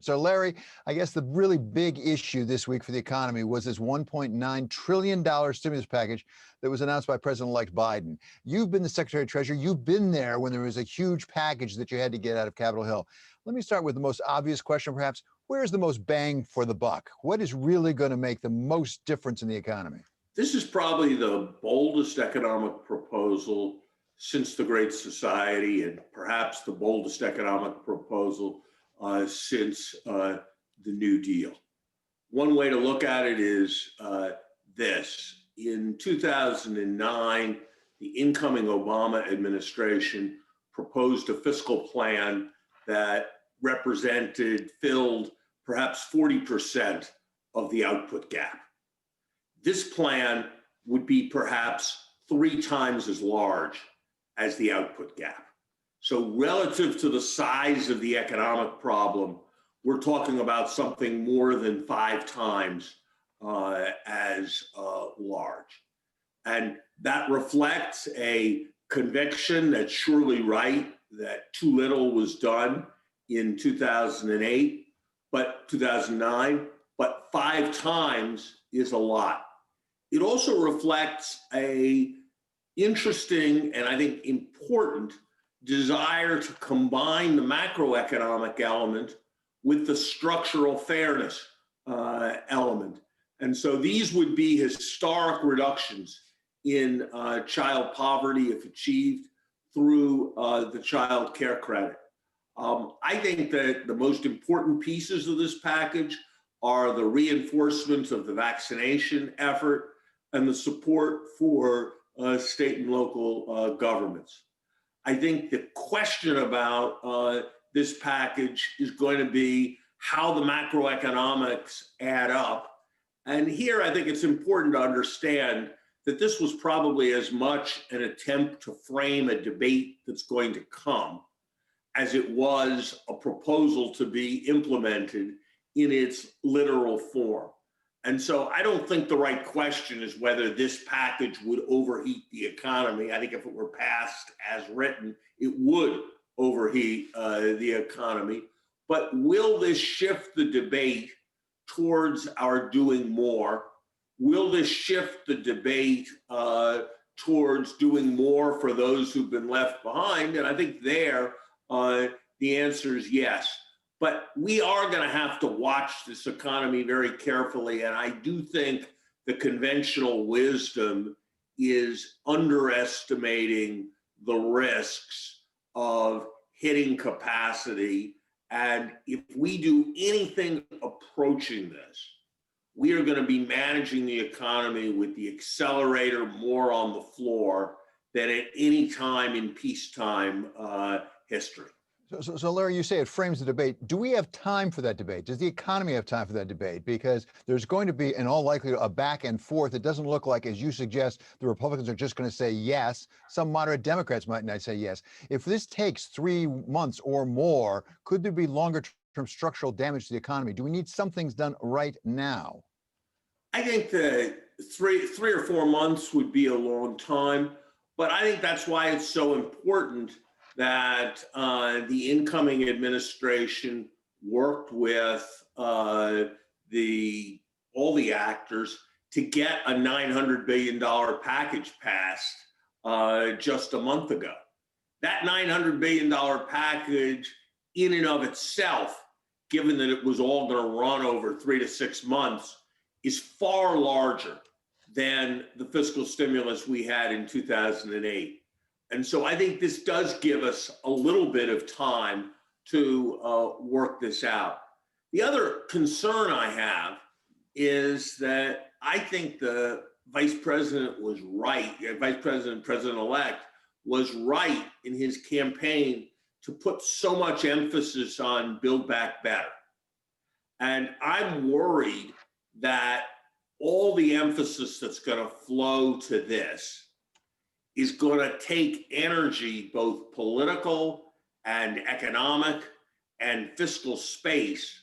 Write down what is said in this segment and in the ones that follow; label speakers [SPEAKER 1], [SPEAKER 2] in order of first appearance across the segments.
[SPEAKER 1] So, Larry, I guess the really big issue this week for the economy was this $1.9 trillion stimulus package that was announced by President-elect Biden. You've been the Secretary of Treasury. You've been there when there was a huge package that you had to get out of Capitol Hill. Let me start with the most obvious question, perhaps. Where's the most bang for the buck? What is really going to make the most difference in the economy?
[SPEAKER 2] This is probably the boldest economic proposal since the Great Society, and perhaps the boldest economic proposal since the New Deal. One way to look at it is this. In 2009, the incoming Obama administration proposed a fiscal plan that filled perhaps 40% of the output gap. This plan would be perhaps 3 times as large as the output gap. So relative to the size of the economic problem, we're talking about something more than 5 times as large. And that reflects a conviction that's surely right that too little was done in 2009, but 5 times is a lot. It also reflects a interesting and I think important desire to combine the macroeconomic element with the structural fairness element. And so these would be historic reductions in child poverty if achieved through the child care credit. I think that the most important pieces of this package are the reinforcement of the vaccination effort and the support for state and local governments. I think the question about this package is going to be how the macroeconomics add up. And here I think it's important to understand that this was probably as much an attempt to frame a debate that's going to come as it was a proposal to be implemented in its literal form. And so I don't think the right question is whether this package would overheat the economy. I think if it were passed as written, it would overheat the economy. But will this shift the debate towards our doing more? Will this shift the debate towards doing more for those who've been left behind? And I think there, the answer is yes. But we are going to have to watch this economy very carefully. And I do think the conventional wisdom is underestimating the risks of hitting capacity. And if we do anything approaching this, we are going to be managing the economy with the accelerator more on the floor than at any time in peacetime history.
[SPEAKER 1] So, Larry, you say it frames the debate. Do we have time for that debate? Does the economy have time for that debate? Because there's going to be, in all likelihood, a back and forth. It doesn't look like, as you suggest, the Republicans are just going to say yes. Some moderate Democrats might not say yes. If this takes 3 months or more, could there be longer-term structural damage to the economy? Do we need some things done right now?
[SPEAKER 2] I think that three or 4 months would be a long time, but I think that's why it's so important that the incoming administration worked with all the actors to get a $900 billion package passed just a month ago. That $900 billion package in and of itself, given that it was all going to run over 3 to 6 months, is far larger than the fiscal stimulus we had in 2008. And so I think this does give us a little bit of time to work this out. The other concern I have is that I think the Vice President was right, President-elect was right in his campaign to put so much emphasis on Build Back Better. And I'm worried that all the emphasis that's going to flow to this is going to take energy, both political and economic and fiscal space,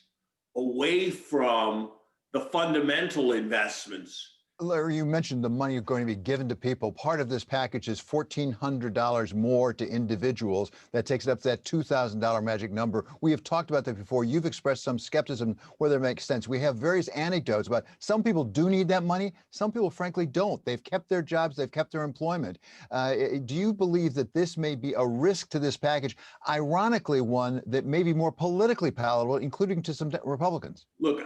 [SPEAKER 2] away from the fundamental investments
[SPEAKER 1] Larry, you mentioned the money going to be given to people. Part of this package is $1,400 more to individuals. That takes it up to that $2,000 magic number. We have talked about that before. You've expressed some skepticism whether it makes sense. We have various anecdotes about some people do need that money. Some people, frankly, don't. They've kept their jobs. They've kept their employment. Do you believe that this may be a risk to this package? Ironically, one that may be more politically palatable, including to some Republicans.
[SPEAKER 2] Look,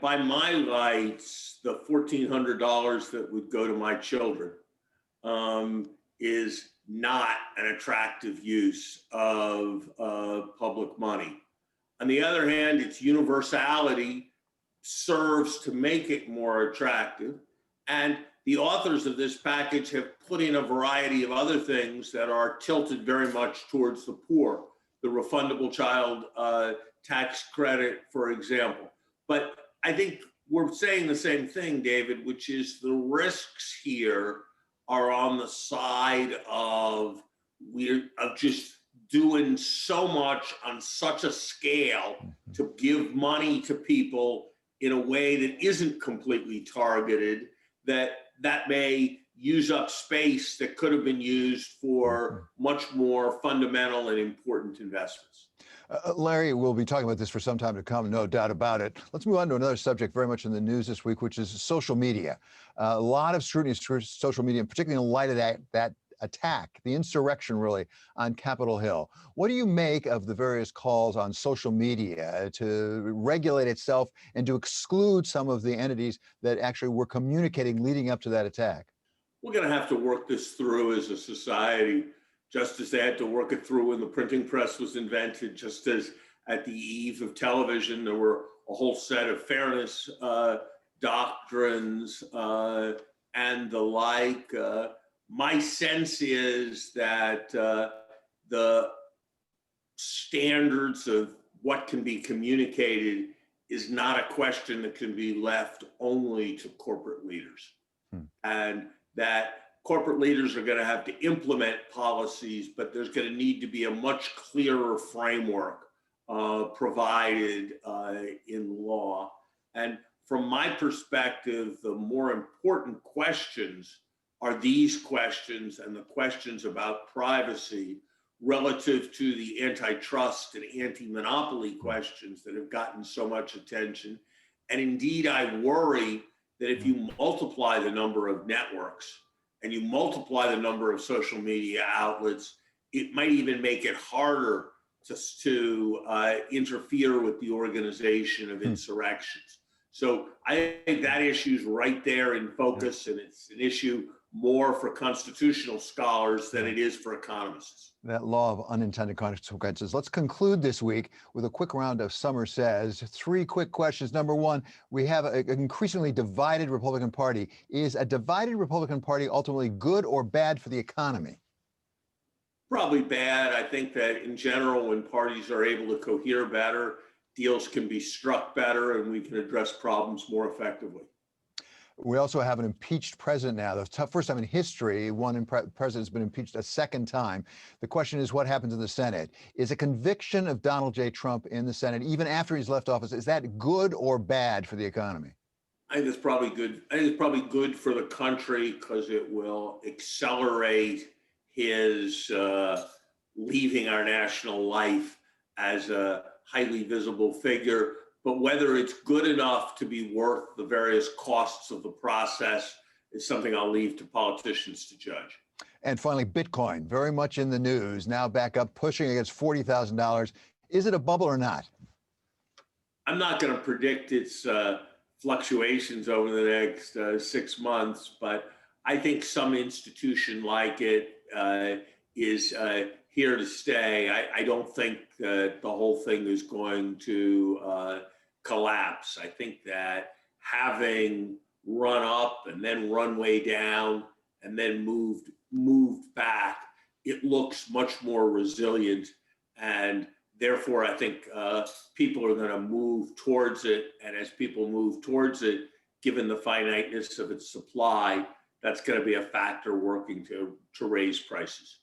[SPEAKER 2] by my lights, the $1,400 that would go to my children is not an attractive use of public money. On the other hand, its universality serves to make it more attractive. And the authors of this package have put in a variety of other things that are tilted very much towards the poor. The refundable child tax credit, for example. But I think we're saying the same thing, David, which is the risks here are on the side of just doing so much on such a scale to give money to people in a way that isn't completely targeted, that may use up space that could have been used for much more fundamental and important investments.
[SPEAKER 1] Larry, we'll be talking about this for some time to come, no doubt about it. Let's move on to another subject very much in the news this week, which is social media. A lot of scrutiny of social media, particularly in light of that attack, the insurrection really, on Capitol Hill. What do you make of the various calls on social media to regulate itself and to exclude some of the entities that actually were communicating leading up to that attack?
[SPEAKER 2] We're going to have to work this through as a society, just as they had to work it through when the printing press was invented, just as at the eve of television, there were a whole set of fairness doctrines and the like. My sense is that the standards of what can be communicated is not a question that can be left only to corporate leaders. And that corporate leaders are going to have to implement policies, but there's going to need to be a much clearer framework provided in law. And from my perspective, the more important questions are these questions and the questions about privacy relative to the antitrust and anti-monopoly questions that have gotten so much attention. And indeed, I worry that if you multiply the number of networks and you multiply the number of social media outlets, it might even make it harder to interfere with the organization of insurrections. So I think that issue is right there in focus, and it's an issue more for constitutional scholars than it is for economists.
[SPEAKER 1] That law of unintended consequences. Let's conclude this week with a quick round of Summer Says. 3 quick questions. Number one, we have an increasingly divided Republican Party. Is a divided Republican Party ultimately good or bad for the economy?
[SPEAKER 2] Probably bad. I think that in general, when parties are able to cohere better, deals can be struck better and we can address problems more effectively.
[SPEAKER 1] We also have an impeached president now. The first time in history, one president's been impeached a second time. The question is, what happens in the Senate? Is a conviction of Donald J. Trump in the Senate, even after he's left office, is that good or bad for the economy?
[SPEAKER 2] I think it's probably good. I think it's probably good for the country because it will accelerate his leaving our national life as a highly visible figure. But whether it's good enough to be worth the various costs of the process is something I'll leave to politicians to judge.
[SPEAKER 1] And finally, Bitcoin, very much in the news, now back up, pushing against $40,000. Is it a bubble or not?
[SPEAKER 2] I'm not going to predict its fluctuations over the next 6 months, but I think some institution like it is here to stay. I don't think that the whole thing is going to collapse. I think that having run up and then run way down and then moved back, it looks much more resilient. And therefore, I think people are going to move towards it. And as people move towards it, given the finiteness of its supply, that's going to be a factor working to raise prices.